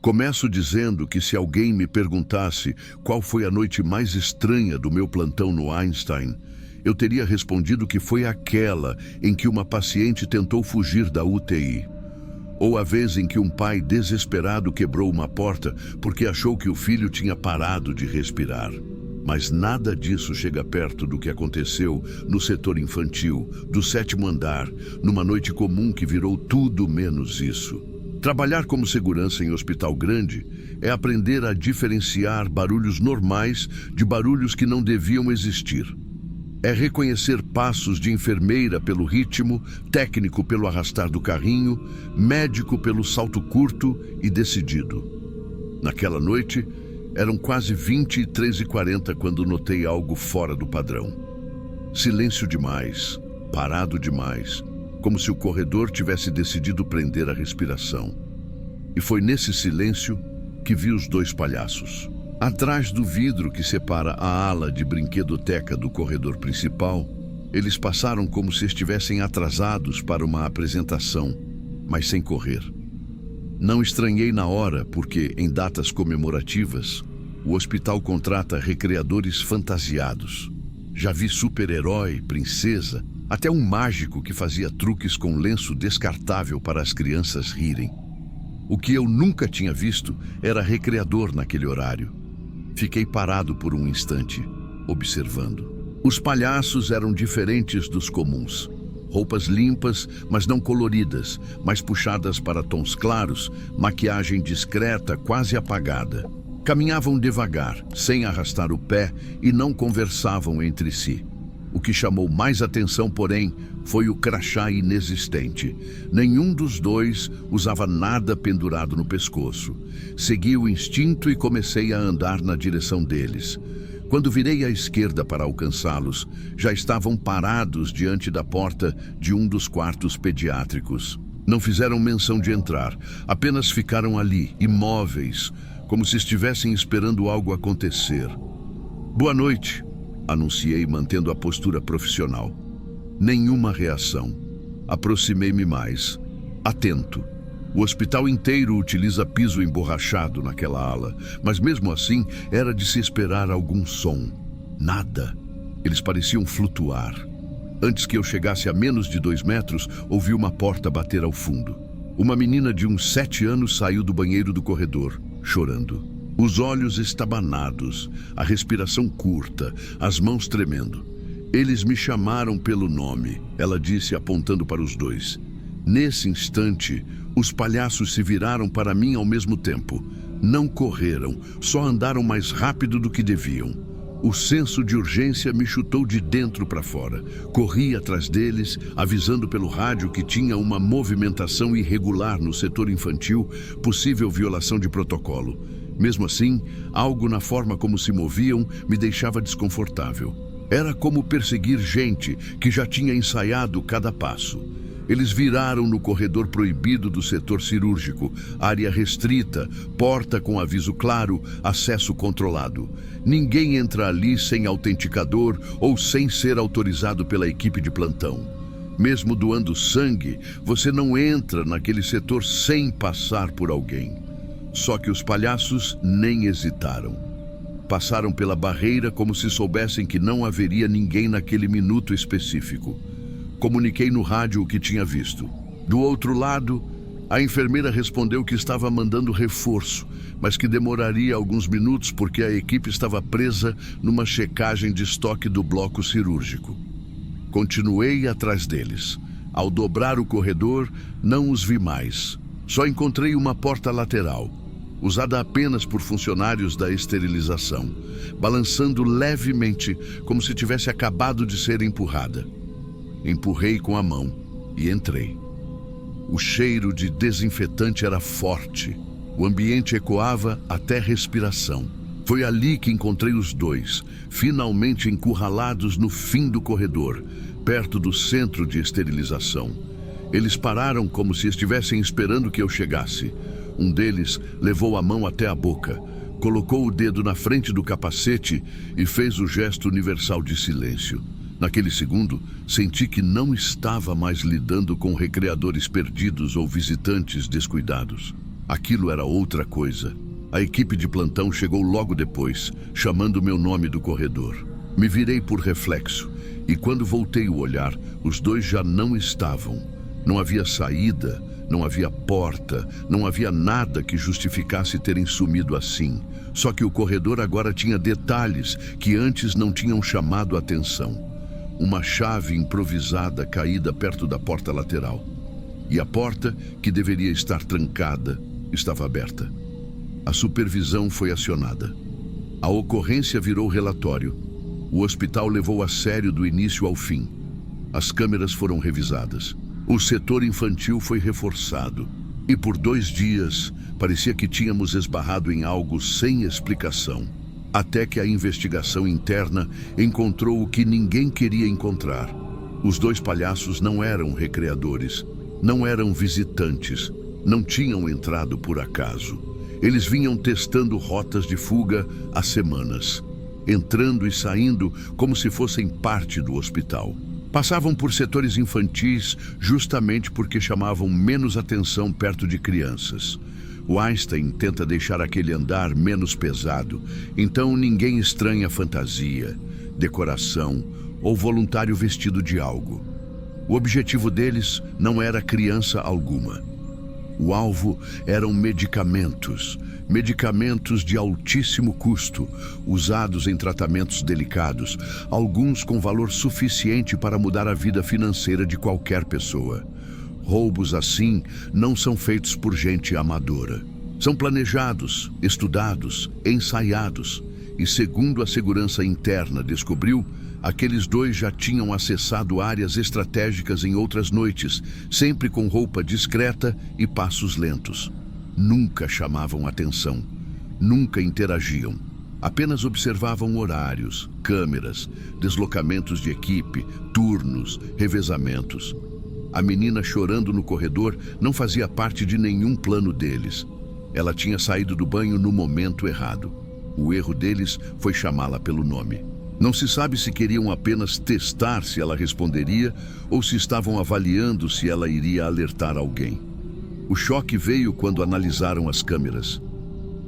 Começo dizendo que se alguém me perguntasse qual foi a noite mais estranha do meu plantão no Einstein, eu teria respondido que foi aquela em que uma paciente tentou fugir da UTI. Ou a vez em que um pai desesperado quebrou uma porta porque achou que o filho tinha parado de respirar. Mas nada disso chega perto do que aconteceu no setor infantil, do 7º andar, numa noite comum que virou tudo menos isso. Trabalhar como segurança em hospital grande é aprender a diferenciar barulhos normais de barulhos que não deviam existir. É reconhecer passos de enfermeira pelo ritmo, técnico pelo arrastar do carrinho, médico pelo salto curto e decidido. Naquela noite, eram quase 23h40 quando notei algo fora do padrão. Silêncio demais, parado demais, como se o corredor tivesse decidido prender a respiração. E foi nesse silêncio que vi os 2 palhaços. Atrás do vidro que separa a ala de brinquedoteca do corredor principal, eles passaram como se estivessem atrasados para uma apresentação, mas sem correr. Não estranhei na hora, porque, em datas comemorativas, o hospital contrata recreadores fantasiados. Já vi super-herói, princesa, até um mágico que fazia truques com lenço descartável para as crianças rirem. O que eu nunca tinha visto era recreador naquele horário. Fiquei parado por um instante, observando. Os palhaços eram diferentes dos comuns. Roupas limpas, mas não coloridas, mas puxadas para tons claros, maquiagem discreta, quase apagada. Caminhavam devagar, sem arrastar o pé, e não conversavam entre si. O que chamou mais atenção, porém, foi o crachá inexistente. Nenhum dos 2 usava nada pendurado no pescoço. Segui o instinto e comecei a andar na direção deles. Quando virei à esquerda para alcançá-los, já estavam parados diante da porta de um dos quartos pediátricos. Não fizeram menção de entrar, apenas ficaram ali, imóveis, como se estivessem esperando algo acontecer. "Boa noite", anunciei, mantendo a postura profissional. Nenhuma reação. Aproximei-me mais, atento. O hospital inteiro utiliza piso emborrachado naquela ala, mas mesmo assim era de se esperar algum som. Nada. Eles pareciam flutuar. Antes que eu chegasse a menos de 2 metros, ouvi uma porta bater ao fundo. Uma menina de uns 7 anos saiu do banheiro do corredor, chorando. Os olhos estabanados, a respiração curta, as mãos tremendo. "Eles me chamaram pelo nome", ela disse, apontando para os 2. Nesse instante, os palhaços se viraram para mim ao mesmo tempo. Não correram, só andaram mais rápido do que deviam. O senso de urgência me chutou de dentro para fora. Corri atrás deles, avisando pelo rádio que tinha uma movimentação irregular no setor infantil, possível violação de protocolo. Mesmo assim, algo na forma como se moviam me deixava desconfortável. Era como perseguir gente que já tinha ensaiado cada passo. Eles viraram no corredor proibido do setor cirúrgico, área restrita, porta com aviso claro, acesso controlado. Ninguém entra ali sem autenticador ou sem ser autorizado pela equipe de plantão. Mesmo doando sangue, você não entra naquele setor sem passar por alguém. Só que os palhaços nem hesitaram. Passaram pela barreira como se soubessem que não haveria ninguém naquele minuto específico. Comuniquei no rádio o que tinha visto. Do outro lado, a enfermeira respondeu que estava mandando reforço, mas que demoraria alguns minutos porque a equipe estava presa numa checagem de estoque do bloco cirúrgico. Continuei atrás deles. Ao dobrar o corredor, não os vi mais. Só encontrei uma porta lateral, usada apenas por funcionários da esterilização, balançando levemente, como se tivesse acabado de ser empurrada. Empurrei com a mão e entrei. O cheiro de desinfetante era forte. O ambiente ecoava até respiração. Foi ali que encontrei os 2, finalmente encurralados no fim do corredor, perto do centro de esterilização. Eles pararam como se estivessem esperando que eu chegasse. Um deles levou a mão até a boca, colocou o dedo na frente do capacete e fez o gesto universal de silêncio. Naquele segundo, senti que não estava mais lidando com recreadores perdidos ou visitantes descuidados. Aquilo era outra coisa. A equipe de plantão chegou logo depois, chamando meu nome do corredor. Me virei por reflexo, e quando voltei o olhar, os dois já não estavam. Não havia saída, não havia porta, não havia nada que justificasse terem sumido assim. Só que o corredor agora tinha detalhes que antes não tinham chamado a atenção. Uma chave improvisada caída perto da porta lateral. E a porta, que deveria estar trancada, estava aberta. A supervisão foi acionada. A ocorrência virou relatório. O hospital levou a sério do início ao fim. As câmeras foram revisadas. O setor infantil foi reforçado. E por 2 dias, parecia que tínhamos esbarrado em algo sem explicação. Até que a investigação interna encontrou o que ninguém queria encontrar. Os 2 palhaços não eram recreadores, não eram visitantes, não tinham entrado por acaso. Eles vinham testando rotas de fuga há semanas, entrando e saindo como se fossem parte do hospital. Passavam por setores infantis justamente porque chamavam menos atenção perto de crianças. O Einstein tenta deixar aquele andar menos pesado, então ninguém estranha fantasia, decoração ou voluntário vestido de algo. O objetivo deles não era criança alguma. O alvo eram medicamentos de altíssimo custo, usados em tratamentos delicados, alguns com valor suficiente para mudar a vida financeira de qualquer pessoa. Roubos assim não são feitos por gente amadora. São planejados, estudados, ensaiados. E segundo a segurança interna descobriu, aqueles 2 já tinham acessado áreas estratégicas em outras noites, sempre com roupa discreta e passos lentos. Nunca chamavam atenção, nunca interagiam. Apenas observavam horários, câmeras, deslocamentos de equipe, turnos, revezamentos. A menina chorando no corredor não fazia parte de nenhum plano deles. Ela tinha saído do banho no momento errado. O erro deles foi chamá-la pelo nome. Não se sabe se queriam apenas testar se ela responderia ou se estavam avaliando se ela iria alertar alguém. O choque veio quando analisaram as câmeras.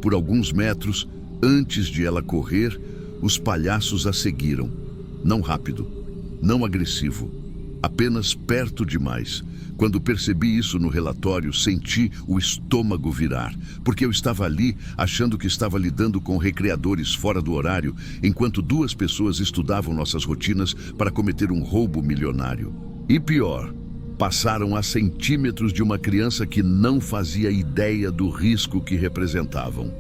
Por alguns metros, antes de ela correr, os palhaços a seguiram. Não rápido, não agressivo, apenas perto demais. Quando percebi isso no relatório, senti o estômago virar, porque eu estava ali achando que estava lidando com recreadores fora do horário, enquanto 2 pessoas estudavam nossas rotinas para cometer um roubo milionário. E pior, passaram a centímetros de uma criança que não fazia ideia do risco que representavam.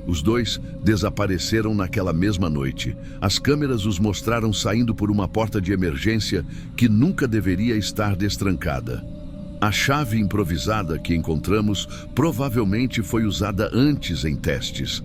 Os 2 desapareceram naquela mesma noite. As câmeras os mostraram saindo por uma porta de emergência que nunca deveria estar destrancada. A chave improvisada que encontramos provavelmente foi usada antes em testes.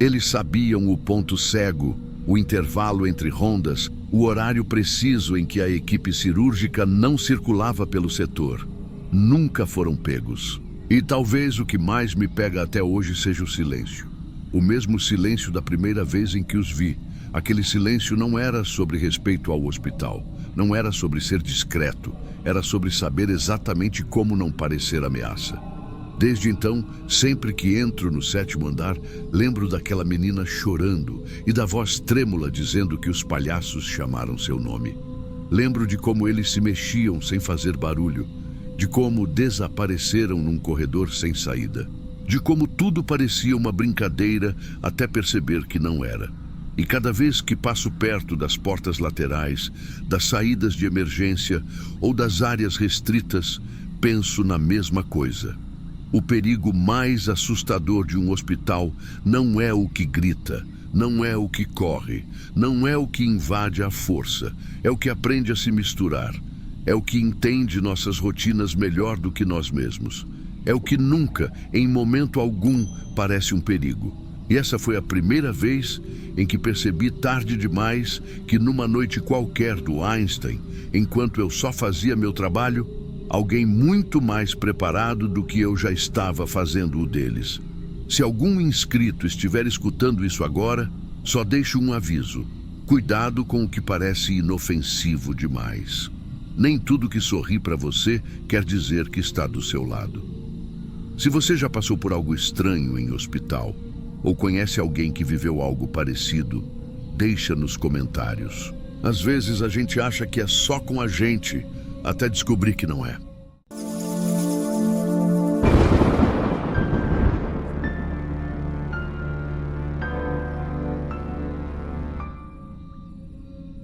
Eles sabiam o ponto cego, o intervalo entre rondas, o horário preciso em que a equipe cirúrgica não circulava pelo setor. Nunca foram pegos. E talvez o que mais me pega até hoje seja o silêncio. O mesmo silêncio da primeira vez em que os vi. Aquele silêncio não era sobre respeito ao hospital, não era sobre ser discreto, era sobre saber exatamente como não parecer ameaça. Desde então, sempre que entro no 7º andar, lembro daquela menina chorando e da voz trêmula dizendo que os palhaços chamaram seu nome. Lembro de como eles se mexiam sem fazer barulho, de como desapareceram num corredor sem saída, de como tudo parecia uma brincadeira até perceber que não era. E cada vez que passo perto das portas laterais, das saídas de emergência ou das áreas restritas, penso na mesma coisa. O perigo mais assustador de um hospital não é o que grita, não é o que corre, não é o que invade à força, é o que aprende a se misturar, é o que entende nossas rotinas melhor do que nós mesmos, é o que nunca, em momento algum, parece um perigo. E essa foi a primeira vez em que percebi tarde demais que numa noite qualquer do Einstein, enquanto eu só fazia meu trabalho, alguém muito mais preparado do que eu já estava fazendo o deles. Se algum inscrito estiver escutando isso agora, só deixo um aviso. Cuidado com o que parece inofensivo demais. Nem tudo que sorri para você quer dizer que está do seu lado. Se você já passou por algo estranho em hospital, ou conhece alguém que viveu algo parecido, deixa nos comentários. Às vezes a gente acha que é só com a gente, até descobrir que não é.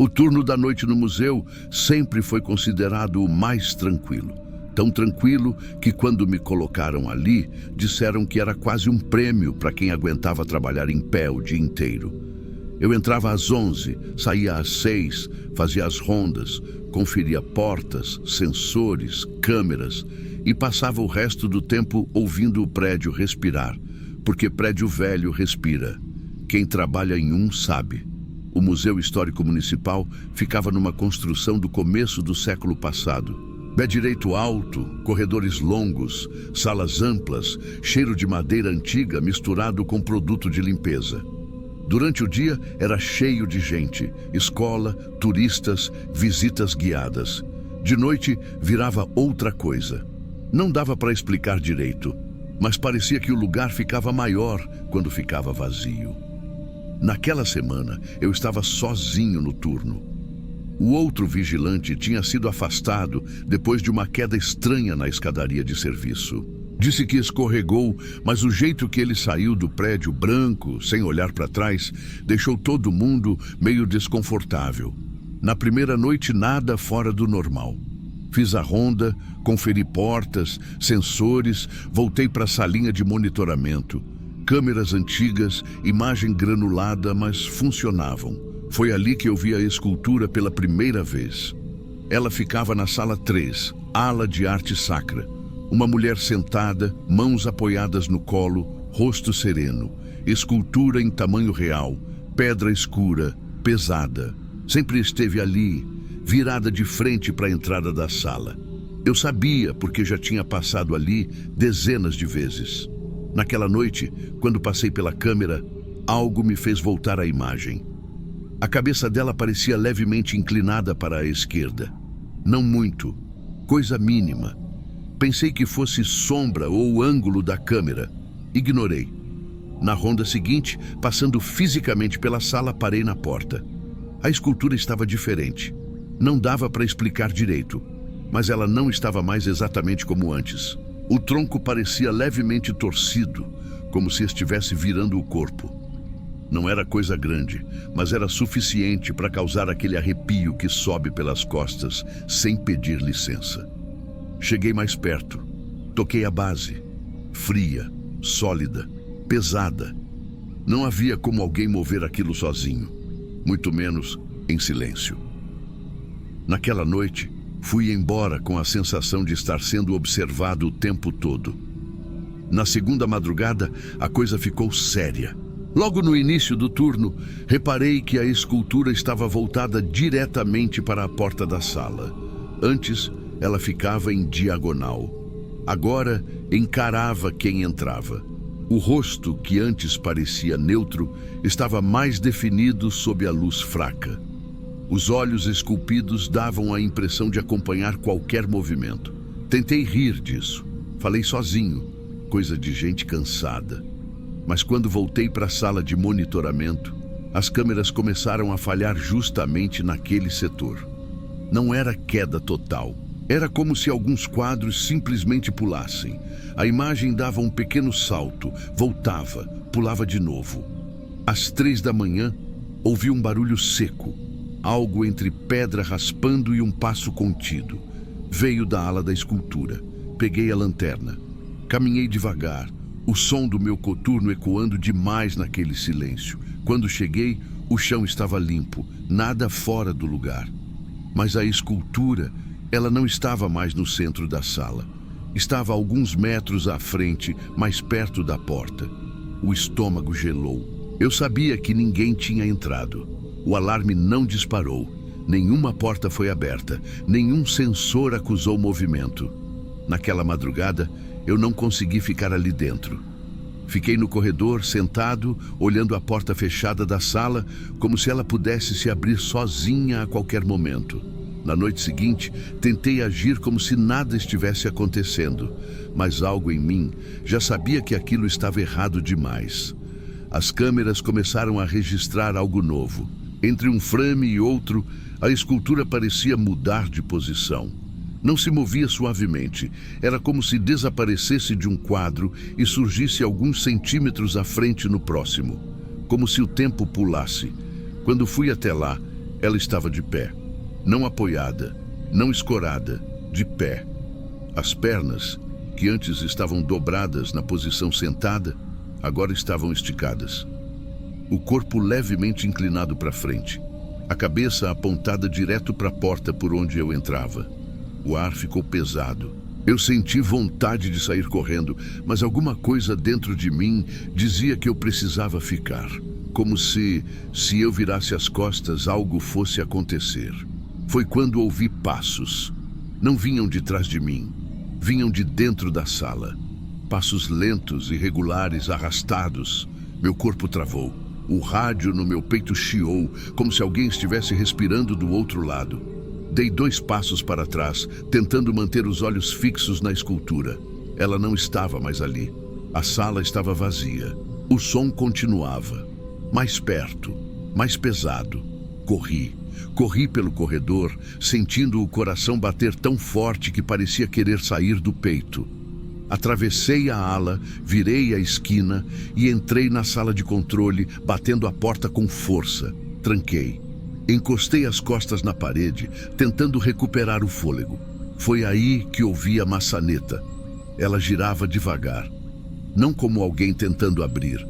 O turno da noite no museu sempre foi considerado o mais tranquilo. Tão tranquilo que quando me colocaram ali, disseram que era quase um prêmio para quem aguentava trabalhar em pé o dia inteiro. Eu entrava às 11, saía às 6, fazia as rondas, conferia portas, sensores, câmeras e passava o resto do tempo ouvindo o prédio respirar, porque prédio velho respira. Quem trabalha em um sabe. O Museu Histórico Municipal ficava numa construção do começo do século passado. Pé direito alto, corredores longos, salas amplas, cheiro de madeira antiga misturado com produto de limpeza. Durante o dia era cheio de gente, escola, turistas, visitas guiadas. De noite virava outra coisa. Não dava para explicar direito, mas parecia que o lugar ficava maior quando ficava vazio. Naquela semana, eu estava sozinho no turno. O outro vigilante tinha sido afastado depois de uma queda estranha na escadaria de serviço. Disse que escorregou, mas o jeito que ele saiu do prédio branco, sem olhar para trás, deixou todo mundo meio desconfortável. Na primeira noite, nada fora do normal. Fiz a ronda, conferi portas, sensores, voltei para a salinha de monitoramento. Câmeras antigas, imagem granulada, mas funcionavam. Foi ali que eu vi a escultura pela primeira vez. Ela ficava na sala 3, ala de arte sacra. Uma mulher sentada, mãos apoiadas no colo, rosto sereno. Escultura em tamanho real, pedra escura, pesada. Sempre esteve ali, virada de frente para a entrada da sala. Eu sabia porque já tinha passado ali dezenas de vezes. Naquela noite, quando passei pela câmera, algo me fez voltar à imagem. A cabeça dela parecia levemente inclinada para a esquerda. Não muito, coisa mínima. Pensei que fosse sombra ou ângulo da câmera. Ignorei. Na ronda seguinte, passando fisicamente pela sala, parei na porta. A escultura estava diferente. Não dava para explicar direito, mas ela não estava mais exatamente como antes. O tronco parecia levemente torcido, como se estivesse virando o corpo. Não era coisa grande, mas era suficiente para causar aquele arrepio que sobe pelas costas, sem pedir licença. Cheguei mais perto. Toquei a base. Fria, sólida, pesada. Não havia como alguém mover aquilo sozinho, muito menos em silêncio. Naquela noite, fui embora com a sensação de estar sendo observado o tempo todo. Na segunda madrugada, a coisa ficou séria. Logo no início do turno, reparei que a escultura estava voltada diretamente para a porta da sala. Antes, ela ficava em diagonal. Agora, encarava quem entrava. O rosto, que antes parecia neutro, estava mais definido sob a luz fraca. Os olhos esculpidos davam a impressão de acompanhar qualquer movimento. Tentei rir disso. Falei sozinho, coisa de gente cansada. Mas quando voltei para a sala de monitoramento, as câmeras começaram a falhar justamente naquele setor. Não era queda total. Era como se alguns quadros simplesmente pulassem. A imagem dava um pequeno salto, voltava, pulava de novo. Às 3 da manhã, ouvi um barulho seco. Algo entre pedra raspando e um passo contido. Veio da ala da escultura. Peguei a lanterna. Caminhei devagar. O som do meu coturno ecoando demais naquele silêncio. Quando cheguei, o chão estava limpo, nada fora do lugar. Mas a escultura, ela não estava mais no centro da sala. Estava a alguns metros à frente, mais perto da porta. O estômago gelou. Eu sabia que ninguém tinha entrado. O alarme não disparou. Nenhuma porta foi aberta. Nenhum sensor acusou movimento. Naquela madrugada, eu não consegui ficar ali dentro. Fiquei no corredor, sentado, olhando a porta fechada da sala, como se ela pudesse se abrir sozinha a qualquer momento. Na noite seguinte, tentei agir como se nada estivesse acontecendo, mas algo em mim já sabia que aquilo estava errado demais. As câmeras começaram a registrar algo novo. Entre um frame e outro, a escultura parecia mudar de posição. Não se movia suavemente, era como se desaparecesse de um quadro e surgisse alguns centímetros à frente no próximo, como se o tempo pulasse. Quando fui até lá, ela estava de pé, não apoiada, não escorada, de pé. As pernas, que antes estavam dobradas na posição sentada, agora estavam esticadas. O corpo levemente inclinado para frente, a cabeça apontada direto para a porta por onde eu entrava. O ar ficou pesado. Eu senti vontade de sair correndo, mas alguma coisa dentro de mim dizia que eu precisava ficar. Como se eu virasse as costas, algo fosse acontecer. Foi quando ouvi passos. Não vinham de trás de mim, vinham de dentro da sala. Passos lentos, irregulares, arrastados. Meu corpo travou. O rádio no meu peito chiou, como se alguém estivesse respirando do outro lado. Dei 2 passos para trás, tentando manter os olhos fixos na escultura. Ela não estava mais ali. A sala estava vazia. O som continuava. Mais perto, mais pesado. Corri pelo corredor, sentindo o coração bater tão forte que parecia querer sair do peito. Atravessei a ala, virei a esquina e entrei na sala de controle, batendo a porta com força. Tranquei. Encostei as costas na parede, tentando recuperar o fôlego. Foi aí que ouvi a maçaneta. Ela girava devagar, não como alguém tentando abrir.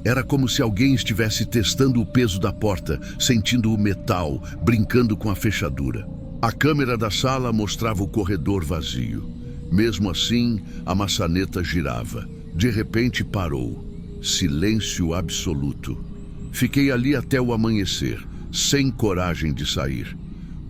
Era como se alguém estivesse testando o peso da porta, sentindo o metal, brincando com a fechadura. A câmera da sala mostrava o corredor vazio. Mesmo assim, a maçaneta girava. De repente parou. Silêncio absoluto. Fiquei ali até o amanhecer, sem coragem de sair.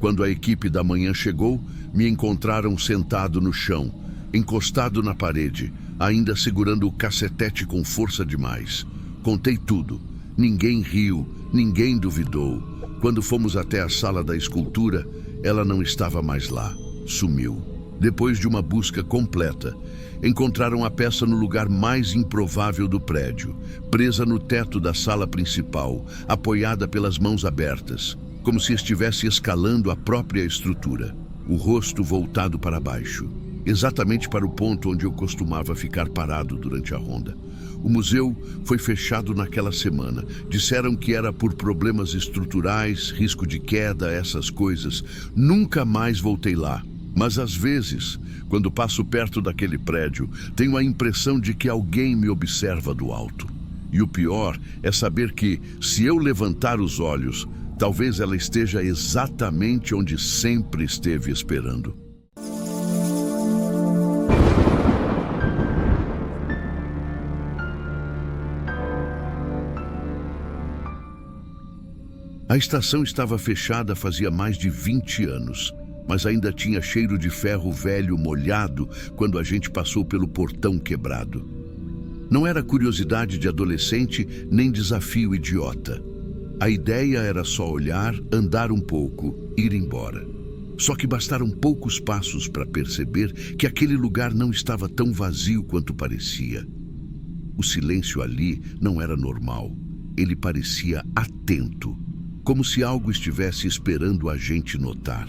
Quando a equipe da manhã chegou, me encontraram sentado no chão, encostado na parede, ainda segurando o cacetete com força demais. Contei tudo. Ninguém riu, ninguém duvidou. Quando fomos até a sala da escultura, ela não estava mais lá. Sumiu. Depois de uma busca completa, encontraram a peça no lugar mais improvável do prédio, presa no teto da sala principal, apoiada pelas mãos abertas, como se estivesse escalando a própria estrutura, o rosto voltado para baixo, exatamente para o ponto onde eu costumava ficar parado durante a ronda. O museu foi fechado naquela semana. Disseram que era por problemas estruturais, risco de queda, essas coisas. Nunca mais voltei lá. Mas às vezes, quando passo perto daquele prédio, tenho a impressão de que alguém me observa do alto. E o pior é saber que, se eu levantar os olhos, talvez ela esteja exatamente onde sempre esteve esperando. A estação estava fechada fazia mais de 20 anos. Mas ainda tinha cheiro de ferro velho molhado quando a gente passou pelo portão quebrado. Não era curiosidade de adolescente nem desafio idiota. A ideia era só olhar, andar um pouco, ir embora. Só que bastaram poucos passos para perceber que aquele lugar não estava tão vazio quanto parecia. O silêncio ali não era normal. Ele parecia atento, como se algo estivesse esperando a gente notar.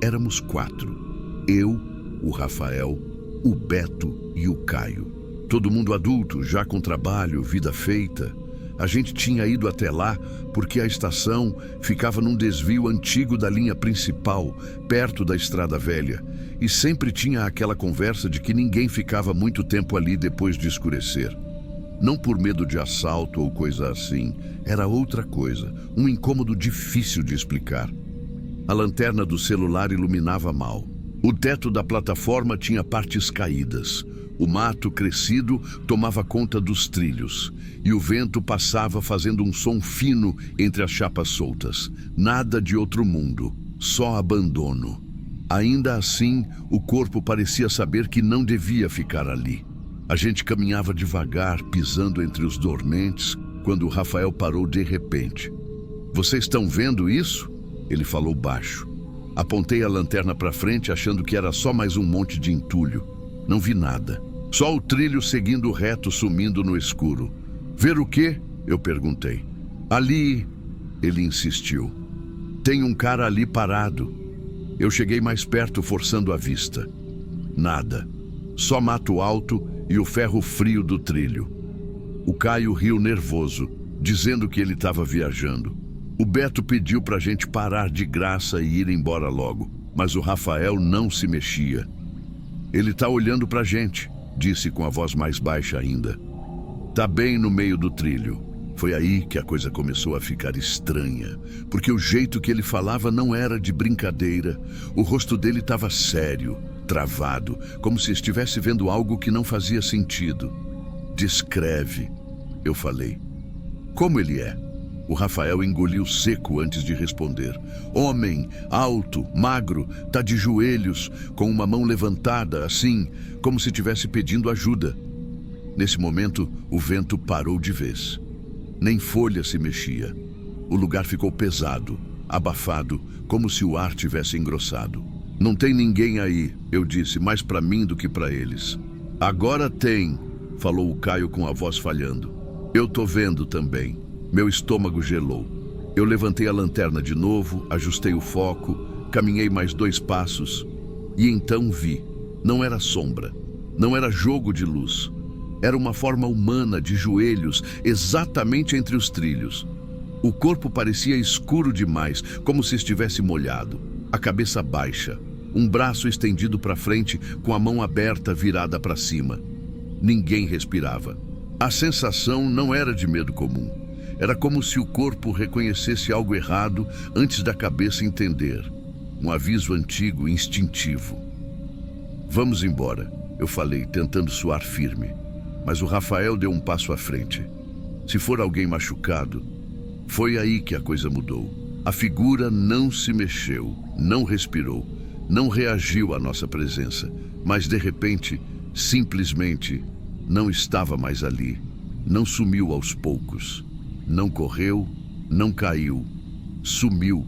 Éramos 4. Eu, o Rafael, o Beto e o Caio. Todo mundo adulto, já com trabalho, vida feita. A gente tinha ido até lá porque a estação ficava num desvio antigo da linha principal, perto da Estrada Velha. E sempre tinha aquela conversa de que ninguém ficava muito tempo ali depois de escurecer. Não por medo de assalto ou coisa assim. Era outra coisa, um incômodo difícil de explicar. A lanterna do celular iluminava mal. O teto da plataforma tinha partes caídas. O mato crescido tomava conta dos trilhos. E o vento passava fazendo um som fino entre as chapas soltas. Nada de outro mundo, só abandono. Ainda assim, o corpo parecia saber que não devia ficar ali. A gente caminhava devagar, pisando entre os dormentes, quando o Rafael parou de repente. "Vocês estão vendo isso?" Ele falou baixo. Apontei a lanterna para frente, achando que era só mais um monte de entulho. Não vi nada. Só o trilho seguindo reto, sumindo no escuro. Ver o quê? Eu perguntei. Ali, ele insistiu. Tem um cara ali parado. Eu cheguei mais perto, forçando a vista. Nada. Só mato alto e o ferro frio do trilho. O Caio riu nervoso, dizendo que ele estava viajando. O Beto pediu pra gente parar de graça e ir embora logo, mas o Rafael não se mexia. Ele tá olhando pra gente, disse com a voz mais baixa ainda. Tá bem no meio do trilho. Foi aí que a coisa começou a ficar estranha, porque o jeito que ele falava não era de brincadeira. O rosto dele estava sério, travado, como se estivesse vendo algo que não fazia sentido. Descreve, eu falei. Como ele é? O Rafael engoliu seco antes de responder. Homem, alto, magro, tá de joelhos, com uma mão levantada, assim, como se estivesse pedindo ajuda. Nesse momento, o vento parou de vez. Nem folha se mexia. O lugar ficou pesado, abafado, como se o ar tivesse engrossado. Não tem ninguém aí, eu disse, mais para mim do que para eles. Agora tem, falou o Caio com a voz falhando. Eu tô vendo também. Meu estômago gelou. Eu levantei a lanterna de novo, ajustei o foco, caminhei mais 2 passos e então vi. Não era sombra, não era jogo de luz. Era uma forma humana de joelhos, exatamente entre os trilhos. O corpo parecia escuro demais, como se estivesse molhado. A cabeça baixa, um braço estendido para frente, com a mão aberta virada para cima. Ninguém respirava. A sensação não era de medo comum. Era como se o corpo reconhecesse algo errado antes da cabeça entender. Um aviso antigo, instintivo. Vamos embora, eu falei, tentando soar firme. Mas o Rafael deu um passo à frente. Se for alguém machucado, foi aí que a coisa mudou. A figura não se mexeu, não respirou, não reagiu à nossa presença, mas de repente, simplesmente, não estava mais ali. Não sumiu aos poucos. Não correu, não caiu. Sumiu,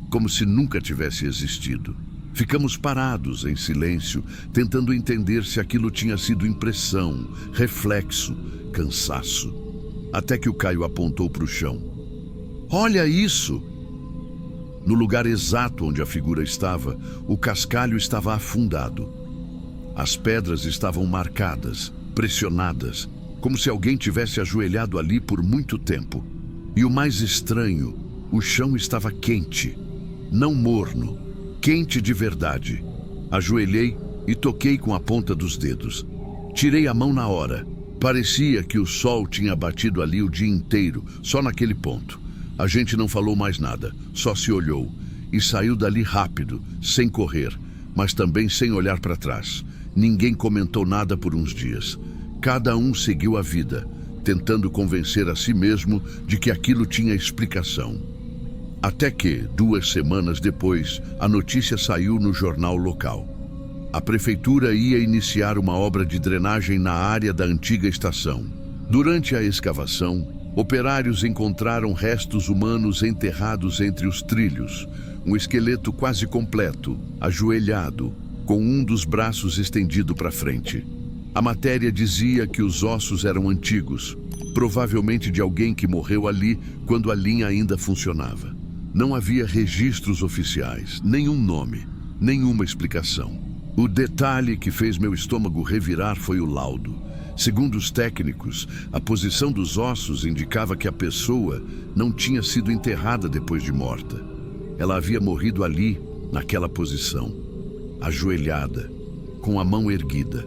como se nunca tivesse existido. Ficamos parados em silêncio, tentando entender se aquilo tinha sido impressão, reflexo, cansaço. Até que o Caio apontou para o chão. Olha isso! No lugar exato onde a figura estava, o cascalho estava afundado. As pedras estavam marcadas, pressionadas, como se alguém tivesse ajoelhado ali por muito tempo. E o mais estranho, o chão estava quente, não morno, quente de verdade. Ajoelhei e toquei com a ponta dos dedos. Tirei a mão na hora. Parecia que o sol tinha batido ali o dia inteiro, só naquele ponto. A gente não falou mais nada, só se olhou. E saiu dali rápido, sem correr, mas também sem olhar para trás. Ninguém comentou nada por uns dias. Cada um seguiu a vida, tentando convencer a si mesmo de que aquilo tinha explicação. Até que, 2 semanas depois, a notícia saiu no jornal local. A prefeitura ia iniciar uma obra de drenagem na área da antiga estação. Durante a escavação, operários encontraram restos humanos enterrados entre os trilhos. Um esqueleto quase completo, ajoelhado, com um dos braços estendido para frente. A matéria dizia que os ossos eram antigos, provavelmente de alguém que morreu ali quando a linha ainda funcionava. Não havia registros oficiais, nenhum nome, nenhuma explicação. O detalhe que fez meu estômago revirar foi o laudo. Segundo os técnicos, a posição dos ossos indicava que a pessoa não tinha sido enterrada depois de morta. Ela havia morrido ali, naquela posição, ajoelhada, com a mão erguida.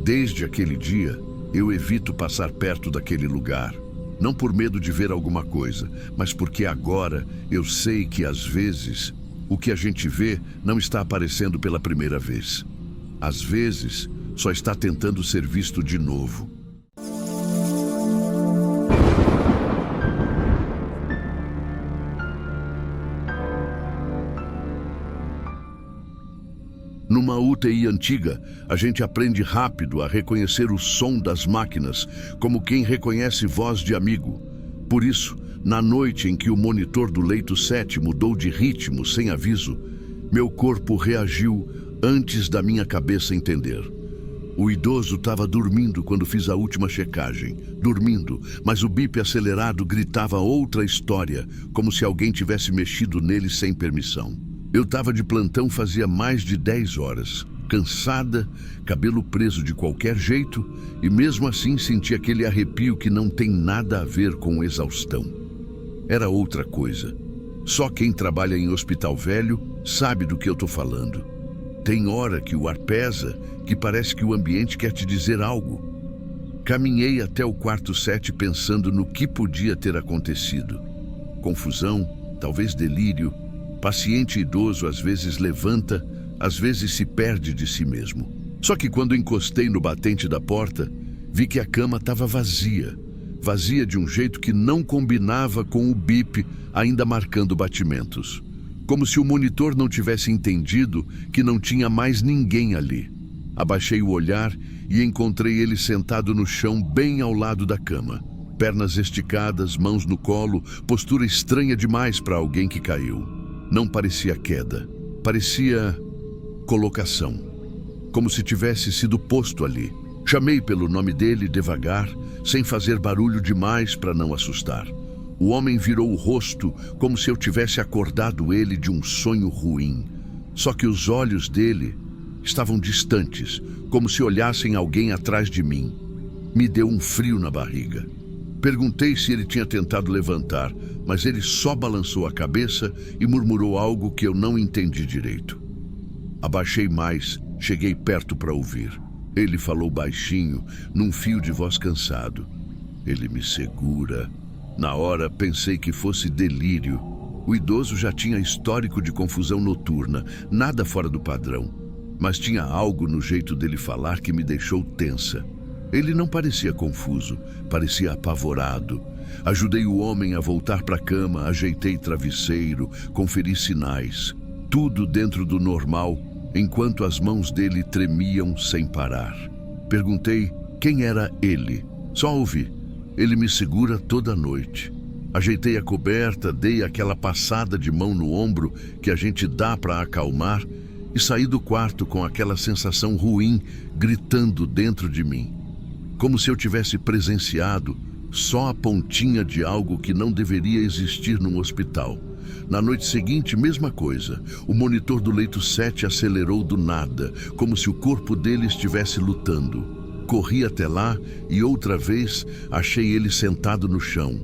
Desde aquele dia, eu evito passar perto daquele lugar. Não por medo de ver alguma coisa, mas porque agora eu sei que às vezes o que a gente vê não está aparecendo pela primeira vez. Às vezes, só está tentando ser visto de novo. Numa UTI antiga, a gente aprende rápido a reconhecer o som das máquinas, como quem reconhece voz de amigo. Por isso, na noite em que o monitor do leito 7 mudou de ritmo sem aviso, Meu corpo reagiu antes da minha cabeça entender. O idoso estava dormindo quando fiz a última checagem. Dormindo, mas o bip acelerado gritava outra história, como se alguém tivesse mexido nele sem permissão. Eu estava de plantão fazia mais de 10 horas. Cansada, cabelo preso de qualquer jeito, e mesmo assim senti aquele arrepio que não tem nada a ver com exaustão. Era outra coisa. Só quem trabalha em hospital velho sabe do que eu tô falando. Tem hora que o ar pesa, que parece que o ambiente quer te dizer algo. Caminhei até o quarto 7 pensando no que podia ter acontecido. Confusão, talvez delírio. Paciente idoso às vezes levanta, às vezes se perde de si mesmo. Só que quando encostei no batente da porta, vi que a cama estava vazia. Vazia de um jeito que não combinava com o bip ainda marcando batimentos. Como se o monitor não tivesse entendido que não tinha mais ninguém ali. Abaixei o olhar e encontrei ele sentado no chão bem ao lado da cama. Pernas esticadas, mãos no colo, postura estranha demais para alguém que caiu. Não parecia queda, parecia colocação. Como se tivesse sido posto ali. Chamei pelo nome dele devagar, sem fazer barulho demais para não assustar. O homem virou o rosto como se eu tivesse acordado ele de um sonho ruim. Só que os olhos dele estavam distantes, como se olhassem alguém atrás de mim. Me deu um frio na barriga. Perguntei se ele tinha tentado levantar, mas ele só balançou a cabeça e murmurou algo que eu não entendi direito. Abaixei mais, cheguei perto para ouvir. Ele falou baixinho, num fio de voz cansado. Ele me segura. Na hora, pensei que fosse delírio. O idoso já tinha histórico de confusão noturna, nada fora do padrão. Mas tinha algo no jeito dele falar que me deixou tensa. Ele não parecia confuso, parecia apavorado. Ajudei o homem a voltar para a cama, ajeitei travesseiro, conferi sinais. Tudo dentro do normal, enquanto as mãos dele tremiam sem parar. Perguntei quem era ele. Só ouvi. Ele me segura toda noite. Ajeitei a coberta, dei aquela passada de mão no ombro que a gente dá para acalmar e saí do quarto com aquela sensação ruim gritando dentro de mim. Como se eu tivesse presenciado só a pontinha de algo que não deveria existir num hospital. Na noite seguinte, mesma coisa. O monitor do leito 7 acelerou do nada, como se o corpo dele estivesse lutando. Corri até lá e outra vez achei ele sentado no chão.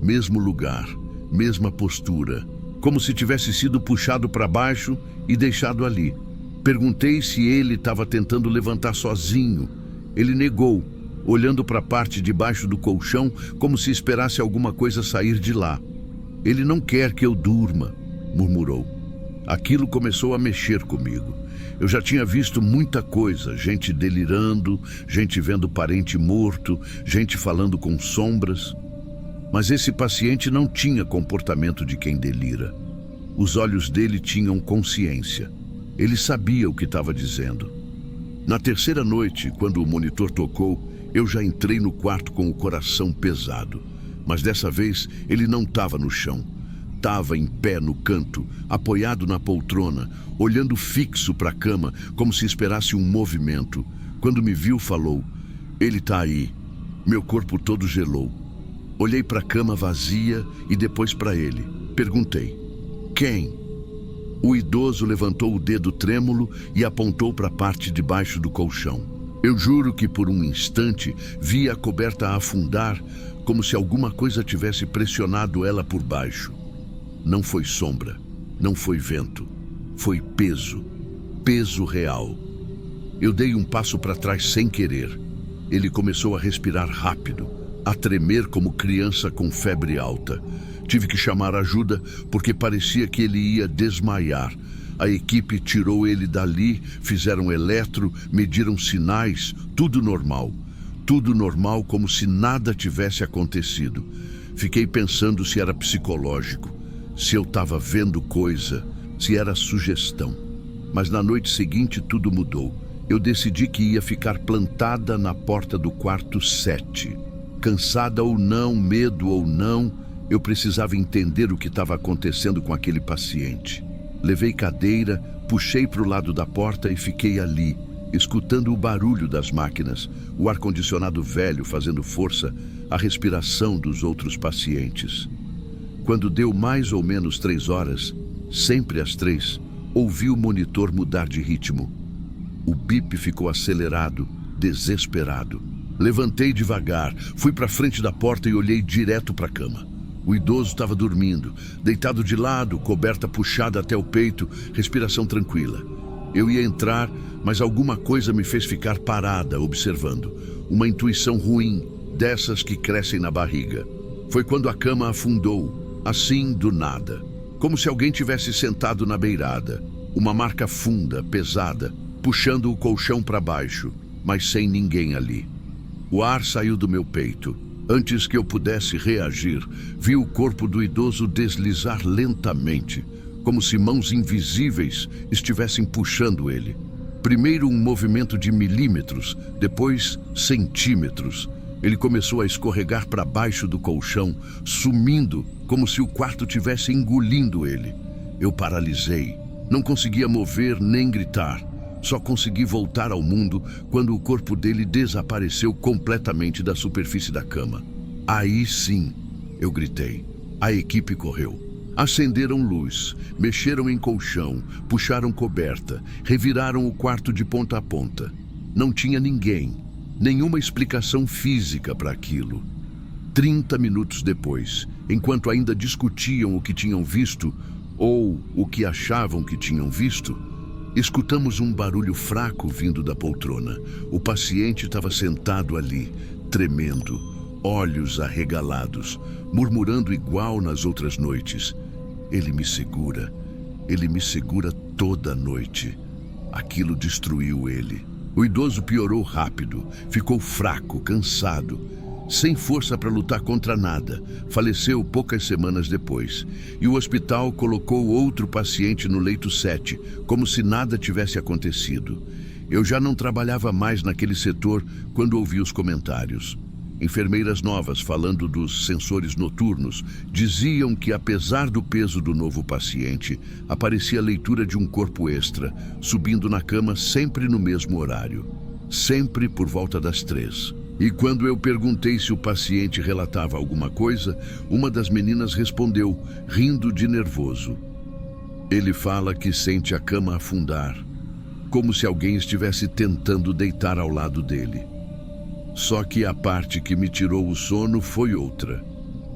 Mesmo lugar, mesma postura, como se tivesse sido puxado para baixo e deixado ali. Perguntei se ele estava tentando levantar sozinho. Ele negou, olhando para a parte de baixo do colchão como se esperasse alguma coisa sair de lá. Ele não quer que eu durma, murmurou. Aquilo começou a mexer comigo. Eu já tinha visto muita coisa, gente delirando, gente vendo parente morto, gente falando com sombras. Mas esse paciente não tinha comportamento de quem delira. Os olhos dele tinham consciência. Ele sabia o que estava dizendo. Na terceira noite, quando o monitor tocou, eu já entrei no quarto com o coração pesado. Mas dessa vez ele não estava no chão. Estava em pé no canto, apoiado na poltrona, olhando fixo para a cama, como se esperasse um movimento. Quando me viu, falou: "Ele está aí." Meu corpo todo gelou. Olhei para a cama vazia e depois para ele. Perguntei: "Quem?" O idoso levantou o dedo trêmulo e apontou para a parte de baixo do colchão. Eu juro que por um instante vi a coberta afundar, como se alguma coisa tivesse pressionado ela por baixo. Não foi sombra, não foi vento, foi peso, peso real. Eu dei um passo para trás sem querer. Ele começou a respirar rápido, a tremer como criança com febre alta. Tive que chamar ajuda porque parecia que ele ia desmaiar. A equipe tirou ele dali, fizeram eletro, mediram sinais, tudo normal. Tudo normal, como se nada tivesse acontecido. Fiquei pensando se era psicológico, se eu estava vendo coisa, se era sugestão. Mas na noite seguinte tudo mudou. Eu decidi que ia ficar plantada na porta do quarto 7. Cansada ou não, medo ou não, eu precisava entender o que estava acontecendo com aquele paciente. Levei cadeira, puxei para o lado da porta e fiquei ali, escutando o barulho das máquinas, o ar-condicionado velho fazendo força, a respiração dos outros pacientes. Quando deu mais ou menos 3 horas, sempre às 3, ouvi o monitor mudar de ritmo. O bip ficou acelerado, desesperado. Levantei devagar, fui para frente da porta e olhei direto para a cama. O idoso estava dormindo, deitado de lado, coberta puxada até o peito, respiração tranquila. Eu ia entrar, mas alguma coisa me fez ficar parada, observando. Uma intuição ruim, dessas que crescem na barriga. Foi quando a cama afundou, assim do nada. Como se alguém tivesse sentado na beirada. Uma marca funda, pesada, puxando o colchão para baixo, mas sem ninguém ali. O ar saiu do meu peito. Antes que eu pudesse reagir, vi o corpo do idoso deslizar lentamente, como se mãos invisíveis estivessem puxando ele. Primeiro um movimento de milímetros, depois centímetros. Ele começou a escorregar para baixo do colchão, sumindo, como se o quarto tivesse engolindo ele. Eu paralisei. Não conseguia mover nem gritar. Só consegui voltar ao mundo quando o corpo dele desapareceu completamente da superfície da cama. Aí sim, eu gritei. A equipe correu. Acenderam luz, mexeram em colchão, puxaram coberta, reviraram o quarto de ponta a ponta. Não tinha ninguém, nenhuma explicação física para aquilo. 30 minutos depois, enquanto ainda discutiam o que tinham visto, ou o que achavam que tinham visto, escutamos um barulho fraco vindo da poltrona. O paciente estava sentado ali, tremendo, olhos arregalados, murmurando igual nas outras noites. Ele me segura toda noite. Aquilo destruiu ele. O idoso piorou rápido, ficou fraco, cansado, sem força para lutar contra nada. Faleceu poucas semanas depois. E o hospital colocou outro paciente no leito 7, como se nada tivesse acontecido. Eu já não trabalhava mais naquele setor quando ouvi os comentários. Enfermeiras novas, falando dos sensores noturnos, diziam que, apesar do peso do novo paciente, aparecia a leitura de um corpo extra, subindo na cama sempre no mesmo horário. Sempre por volta das 3. E quando eu perguntei se o paciente relatava alguma coisa, uma das meninas respondeu, rindo de nervoso. Ele fala que sente a cama afundar, como se alguém estivesse tentando deitar ao lado dele. Só que a parte que me tirou o sono foi outra.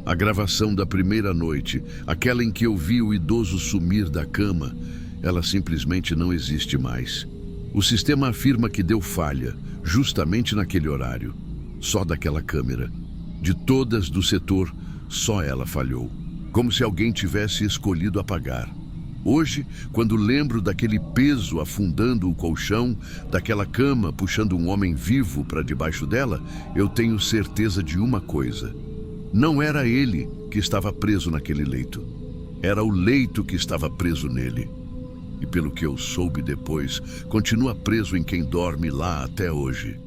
A gravação da primeira noite, aquela em que eu vi o idoso sumir da cama, ela simplesmente não existe mais. O sistema afirma que deu falha, justamente naquele horário. Só daquela câmera. De todas do setor, só ela falhou. Como se alguém tivesse escolhido apagar. Hoje, quando lembro daquele peso afundando o colchão, daquela cama puxando um homem vivo para debaixo dela, eu tenho certeza de uma coisa. Não era ele que estava preso naquele leito. Era o leito que estava preso nele. E pelo que eu soube depois, continua preso em quem dorme lá até hoje.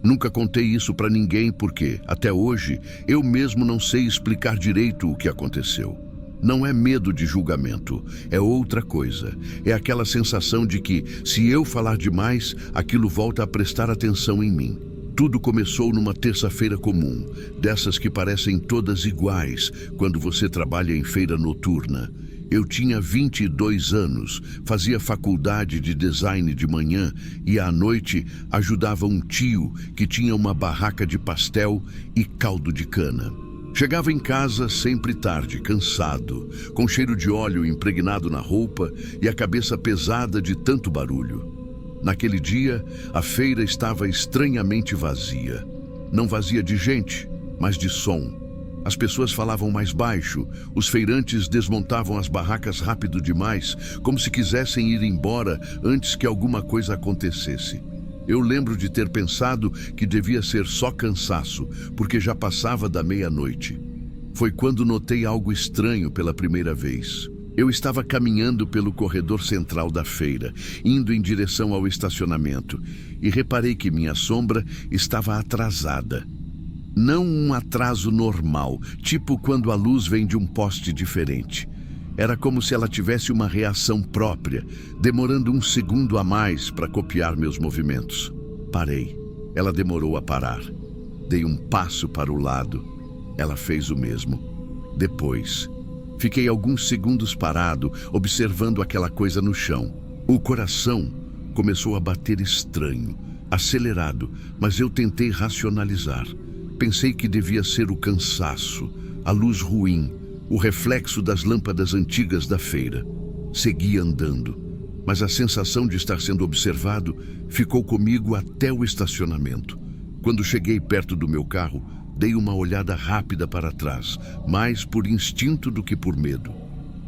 Nunca contei isso para ninguém porque, até hoje, eu mesmo não sei explicar direito o que aconteceu. Não é medo de julgamento, é outra coisa. É aquela sensação de que, se eu falar demais, aquilo volta a prestar atenção em mim. Tudo começou numa terça-feira comum, dessas que parecem todas iguais quando você trabalha em feira noturna. Eu tinha 22 anos, fazia faculdade de design de manhã e à noite ajudava um tio que tinha uma barraca de pastel e caldo de cana. Chegava em casa sempre tarde, cansado, com cheiro de óleo impregnado na roupa e a cabeça pesada de tanto barulho. Naquele dia, a feira estava estranhamente vazia. Não vazia de gente, mas de som. As pessoas falavam mais baixo, os feirantes desmontavam as barracas rápido demais, como se quisessem ir embora antes que alguma coisa acontecesse. Eu lembro de ter pensado que devia ser só cansaço, porque já passava da meia-noite. Foi quando notei algo estranho pela primeira vez. Eu estava caminhando pelo corredor central da feira, indo em direção ao estacionamento, e reparei que minha sombra estava atrasada. Não um atraso normal, tipo quando a luz vem de um poste diferente. Era como se ela tivesse uma reação própria, demorando um segundo a mais para copiar meus movimentos. Parei. Ela demorou a parar. Dei um passo para o lado. Ela fez o mesmo. Depois, fiquei alguns segundos parado, observando aquela coisa no chão. O coração começou a bater estranho, acelerado, mas eu tentei racionalizar. Pensei que devia ser o cansaço, a luz ruim, o reflexo das lâmpadas antigas da feira. Segui andando, mas a sensação de estar sendo observado ficou comigo até o estacionamento. Quando cheguei perto do meu carro, dei uma olhada rápida para trás, mais por instinto do que por medo.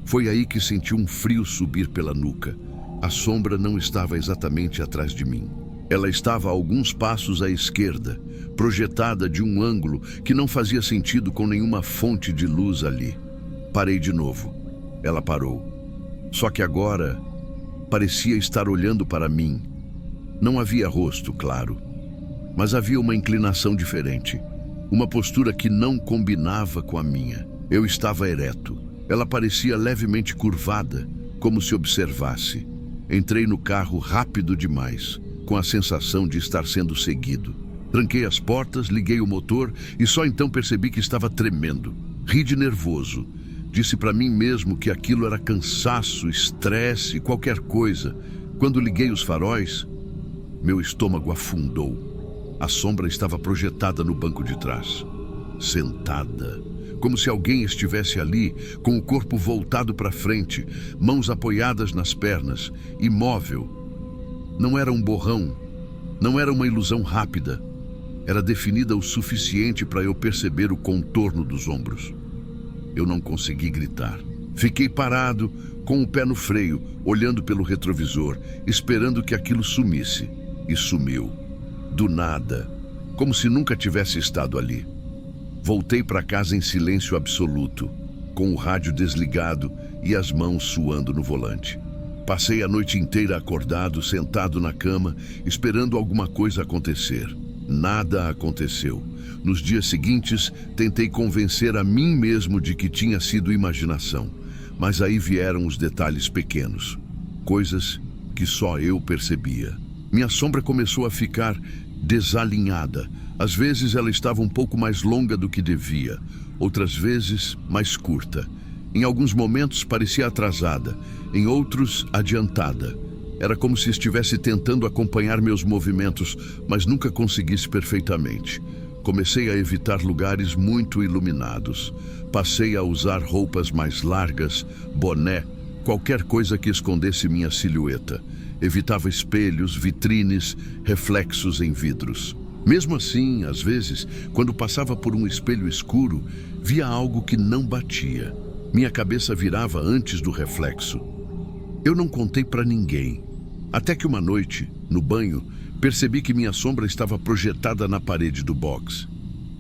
Foi aí que senti um frio subir pela nuca. A sombra não estava exatamente atrás de mim. Ela estava a alguns passos à esquerda, projetada de um ângulo que não fazia sentido com nenhuma fonte de luz ali. Parei de novo. Ela parou. Só que agora parecia estar olhando para mim. Não havia rosto, claro, mas havia uma inclinação diferente. Uma postura que não combinava com a minha. Eu estava ereto. Ela parecia levemente curvada, como se observasse. Entrei no carro rápido demais, com a sensação de estar sendo seguido. Tranquei as portas, liguei o motor e só então percebi que estava tremendo. Ri de nervoso. Disse para mim mesmo que aquilo era cansaço, estresse, qualquer coisa. Quando liguei os faróis, meu estômago afundou. A sombra estava projetada no banco de trás, sentada, como se alguém estivesse ali, com o corpo voltado para frente, mãos apoiadas nas pernas, imóvel. Não era um borrão, não era uma ilusão rápida. Era definida o suficiente para eu perceber o contorno dos ombros. Eu não consegui gritar. Fiquei parado, com o pé no freio, olhando pelo retrovisor, esperando que aquilo sumisse. E sumiu. Do nada, como se nunca tivesse estado ali. Voltei para casa em silêncio absoluto, com o rádio desligado e as mãos suando no volante. Passei a noite inteira acordado, sentado na cama, esperando alguma coisa acontecer. Nada aconteceu. Nos dias seguintes, tentei convencer a mim mesmo de que tinha sido imaginação, mas aí vieram os detalhes pequenos, coisas que só eu percebia. Minha sombra começou a ficar desalinhada. Às vezes ela estava um pouco mais longa do que devia, outras vezes mais curta. Em alguns momentos parecia atrasada, em outros adiantada. Era como se estivesse tentando acompanhar meus movimentos, mas nunca conseguisse perfeitamente. Comecei a evitar lugares muito iluminados. Passei a usar roupas mais largas, boné, qualquer coisa que escondesse minha silhueta. Evitava espelhos, vitrines, reflexos em vidros. Mesmo assim, às vezes, quando passava por um espelho escuro, via algo que não batia. Minha cabeça virava antes do reflexo. Eu não contei para ninguém. Até que uma noite, no banho, percebi que minha sombra estava projetada na parede do box.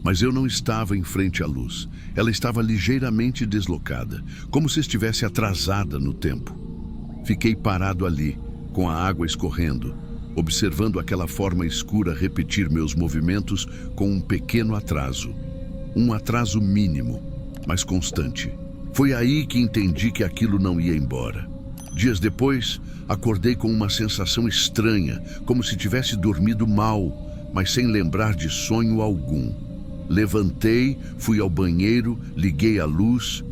Mas eu não estava em frente à luz. Ela estava ligeiramente deslocada, como se estivesse atrasada no tempo. Fiquei parado ali, com a água escorrendo, observando aquela forma escura repetir meus movimentos com um pequeno atraso. Um atraso mínimo, mas constante. Foi aí que entendi que aquilo não ia embora. Dias depois, acordei com uma sensação estranha, como se tivesse dormido mal, mas sem lembrar de sonho algum. Levantei, fui ao banheiro, liguei a luz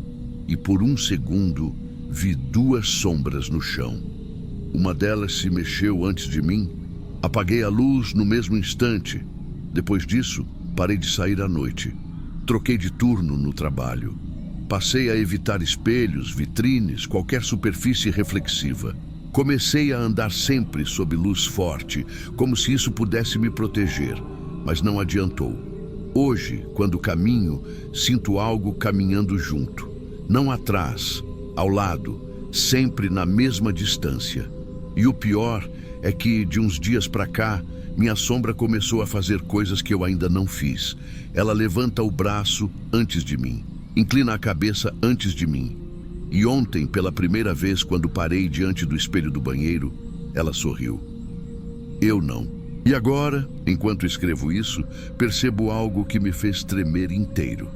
e por um segundo vi duas sombras no chão. Uma delas se mexeu antes de mim. Apaguei a luz no mesmo instante. Depois disso, parei de sair à noite. Troquei de turno no trabalho. Passei a evitar espelhos, vitrines, qualquer superfície reflexiva. Comecei a andar sempre sob luz forte, como se isso pudesse me proteger, mas não adiantou. Hoje, quando caminho, sinto algo caminhando junto. Não atrás, ao lado, sempre na mesma distância. E o pior é que, de uns dias para cá, minha sombra começou a fazer coisas que eu ainda não fiz. Ela levanta o braço antes de mim, inclina a cabeça antes de mim E ontem, pela primeira vez, quando parei diante do espelho do banheiro, ela sorriu. Eu não. E agora, enquanto escrevo isso, percebo algo que me fez tremer inteiro.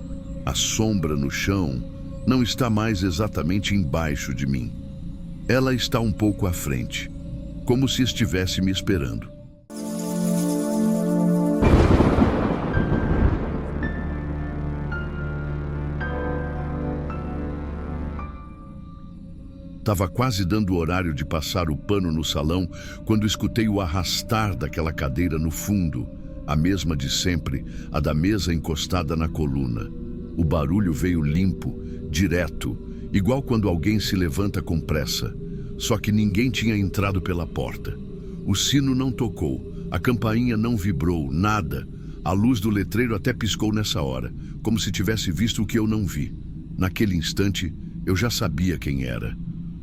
A sombra no chão não está mais exatamente embaixo de mim. Ela está um pouco à frente, como se estivesse me esperando. Estava quase dando o horário de passar o pano no salão quando escutei o arrastar daquela cadeira no fundo, a mesma de sempre, a da mesa encostada na coluna. O barulho veio limpo, direto, igual quando alguém se levanta com pressa. Só que ninguém tinha entrado pela porta. O sino não tocou, a campainha não vibrou, nada. A luz do letreiro até piscou nessa hora, como se tivesse visto o que eu não vi. Naquele instante, eu já sabia quem era.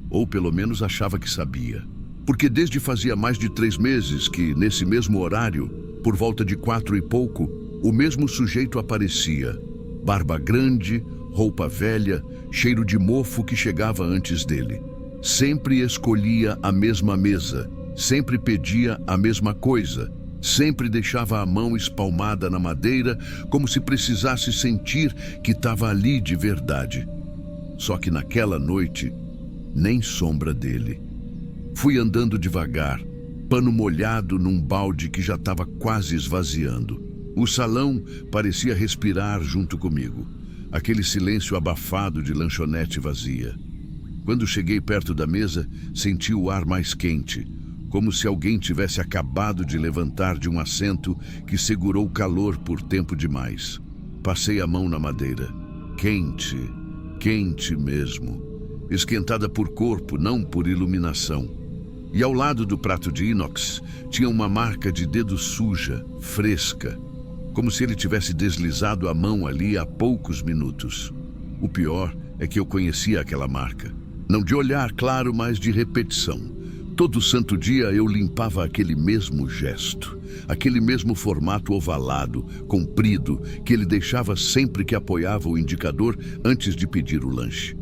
Ou pelo menos achava que sabia. Porque desde fazia mais de 3 meses que, nesse mesmo horário, por volta de 4 e pouco, o mesmo sujeito aparecia. Barba grande, roupa velha, cheiro de mofo que chegava antes dele. Sempre escolhia a mesma mesa, sempre pedia a mesma coisa, sempre deixava a mão espalmada na madeira, como se precisasse sentir que estava ali de verdade. Só que naquela noite, nem sombra dele. Fui andando devagar, pano molhado num balde que já estava quase esvaziando. O salão parecia respirar junto comigo, aquele silêncio abafado de lanchonete vazia. Quando cheguei perto da mesa, senti o ar mais quente, como se alguém tivesse acabado de levantar de um assento que segurou o calor por tempo demais. Passei a mão na madeira. Quente, quente mesmo. Esquentada por corpo, não por iluminação. E ao lado do prato de inox, tinha uma marca de dedo suja, fresca, como se ele tivesse deslizado a mão ali há poucos minutos. O pior é que eu conhecia aquela marca. Não de olhar, claro, mas de repetição. Todo santo dia eu limpava aquele mesmo gesto, aquele mesmo formato ovalado, comprido, que ele deixava sempre que apoiava o indicador antes de pedir o lanche.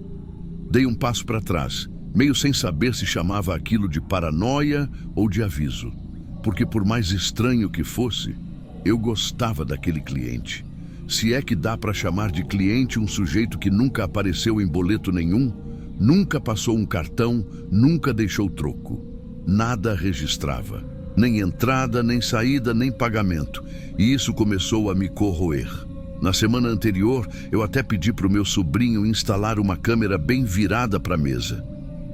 Dei um passo para trás, meio sem saber se chamava aquilo de paranoia ou de aviso. Porque por mais estranho que fosse, eu gostava daquele cliente. Se é que dá para chamar de cliente um sujeito que nunca apareceu em boleto nenhum, nunca passou um cartão, nunca deixou troco. Nada registrava. Nem entrada, nem saída, nem pagamento. E isso começou a me corroer. Na semana anterior, eu até pedi para o meu sobrinho instalar uma câmera bem virada para a mesa,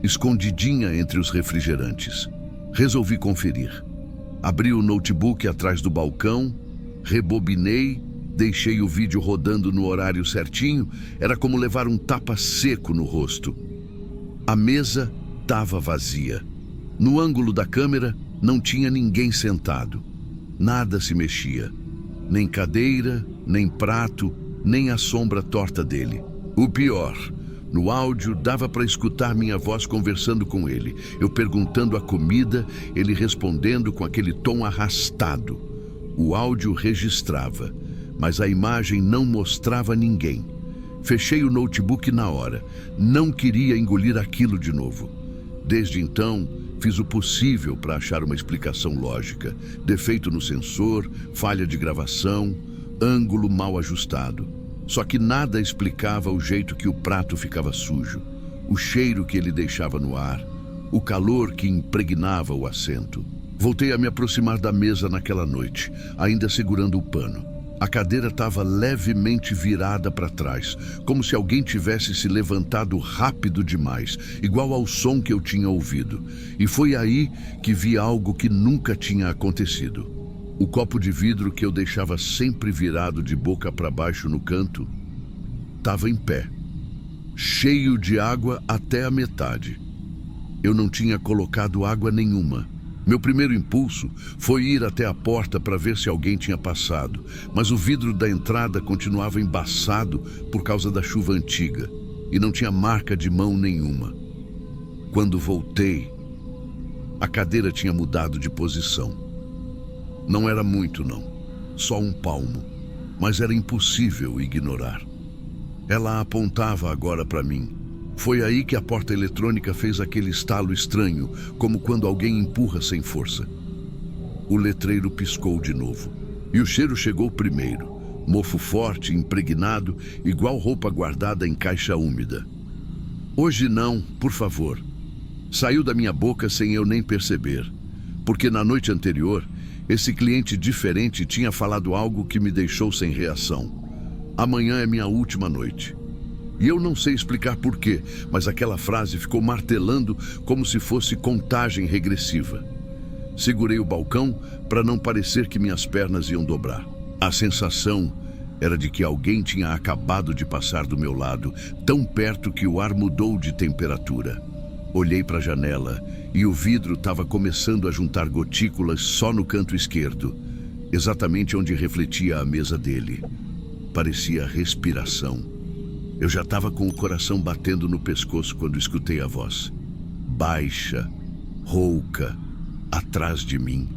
escondidinha entre os refrigerantes. Resolvi conferir. Abri o notebook atrás do balcão, rebobinei, deixei o vídeo rodando no horário certinho. Era como levar um tapa seco no rosto. A mesa estava vazia. No ângulo da câmera, não tinha ninguém sentado. Nada se mexia. Nem cadeira, nem prato, nem a sombra torta dele. O pior, no áudio dava para escutar minha voz conversando com ele. Eu perguntando a comida, ele respondendo com aquele tom arrastado. O áudio registrava, mas a imagem não mostrava ninguém. Fechei o notebook na hora. Não queria engolir aquilo de novo. Desde então, fiz o possível para achar uma explicação lógica. Defeito no sensor, falha de gravação, ângulo mal ajustado. Só que nada explicava o jeito que o prato ficava sujo, o cheiro que ele deixava no ar, o calor que impregnava o assento. Voltei a me aproximar da mesa naquela noite, ainda segurando o pano. A cadeira estava levemente virada para trás, como se alguém tivesse se levantado rápido demais, igual ao som que eu tinha ouvido. E foi aí que vi algo que nunca tinha acontecido. O copo de vidro que eu deixava sempre virado de boca para baixo no canto estava em pé, cheio de água até a metade. Eu não tinha colocado água nenhuma. Meu primeiro impulso foi ir até a porta para ver se alguém tinha passado, mas o vidro da entrada continuava embaçado por causa da chuva antiga e não tinha marca de mão nenhuma. Quando voltei, a cadeira tinha mudado de posição. Não era muito, não, só um palmo, mas era impossível ignorar. Ela apontava agora para mim, Foi aí que a porta eletrônica fez aquele estalo estranho, como quando alguém empurra sem força. O letreiro piscou de novo. E o cheiro chegou primeiro. Mofo forte, impregnado, igual roupa guardada em caixa úmida. Hoje não, por favor. Saiu da minha boca sem eu nem perceber. Porque na noite anterior, esse cliente diferente tinha falado algo que me deixou sem reação. Amanhã é minha última noite. E eu não sei explicar porquê, mas aquela frase ficou martelando como se fosse contagem regressiva. Segurei o balcão para não parecer que minhas pernas iam dobrar. A sensação era de que alguém tinha acabado de passar do meu lado, tão perto que o ar mudou de temperatura. Olhei para a janela e o vidro estava começando a juntar gotículas só no canto esquerdo, exatamente onde refletia a mesa dele. Parecia respiração. Eu já estava com o coração batendo no pescoço quando escutei a voz. Baixa, rouca, atrás de mim.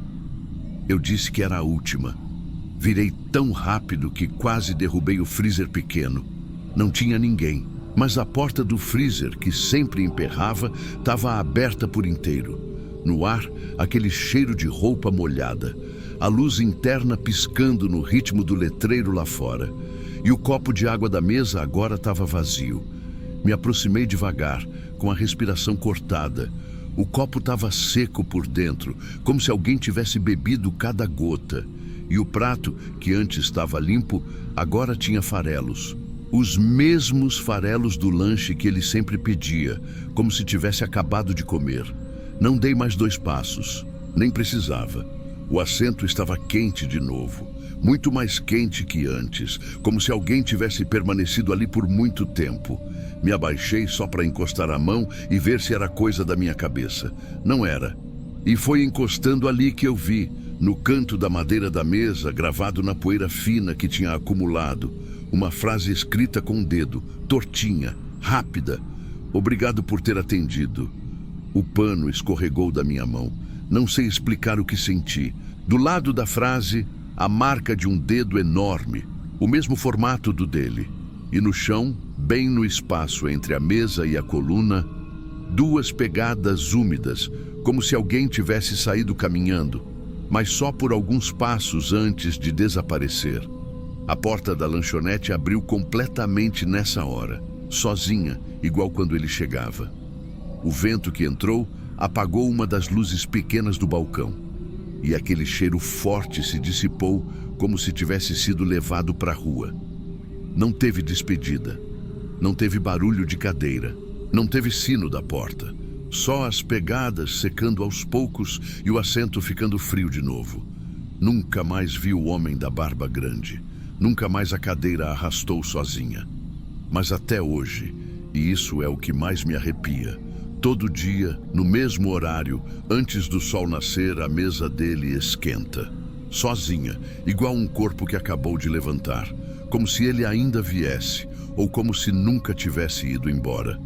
Eu disse que era a última. Virei tão rápido que quase derrubei o freezer pequeno. Não tinha ninguém, mas a porta do freezer, que sempre emperrava, estava aberta por inteiro. No ar, aquele cheiro de roupa molhada. A luz interna piscando no ritmo do letreiro lá fora. E o copo de água da mesa agora estava vazio. Me aproximei devagar, com a respiração cortada. O copo estava seco por dentro, como se alguém tivesse bebido cada gota. E o prato, que antes estava limpo, agora tinha farelos. Os mesmos farelos do lanche que ele sempre pedia, como se tivesse acabado de comer. Não dei mais 2 passos. Nem precisava. O assento estava quente de novo. Muito mais quente que antes, como se alguém tivesse permanecido ali por muito tempo. Me abaixei só para encostar a mão e ver se era coisa da minha cabeça. Não era. E foi encostando ali que eu vi, no canto da madeira da mesa, gravado na poeira fina que tinha acumulado, uma frase escrita com o dedo, tortinha, rápida. Obrigado por ter atendido. O pano escorregou da minha mão. Não sei explicar o que senti. Do lado da frase, a marca de um dedo enorme, o mesmo formato do dele. E no chão, bem no espaço entre a mesa e a coluna, 2 pegadas úmidas, como se alguém tivesse saído caminhando, mas só por alguns passos antes de desaparecer. A porta da lanchonete abriu completamente nessa hora, sozinha, igual quando ele chegava. O vento que entrou apagou uma das luzes pequenas do balcão. E aquele cheiro forte se dissipou como se tivesse sido levado para a rua. Não teve despedida. Não teve barulho de cadeira. Não teve sino da porta. Só as pegadas secando aos poucos e o assento ficando frio de novo. Nunca mais vi o homem da barba grande. Nunca mais a cadeira arrastou sozinha. Mas até hoje, e isso é o que mais me arrepia, todo dia, no mesmo horário, antes do sol nascer, a mesa dele esquenta. Sozinha, igual um corpo que acabou de levantar. Como se ele ainda viesse, ou como se nunca tivesse ido embora.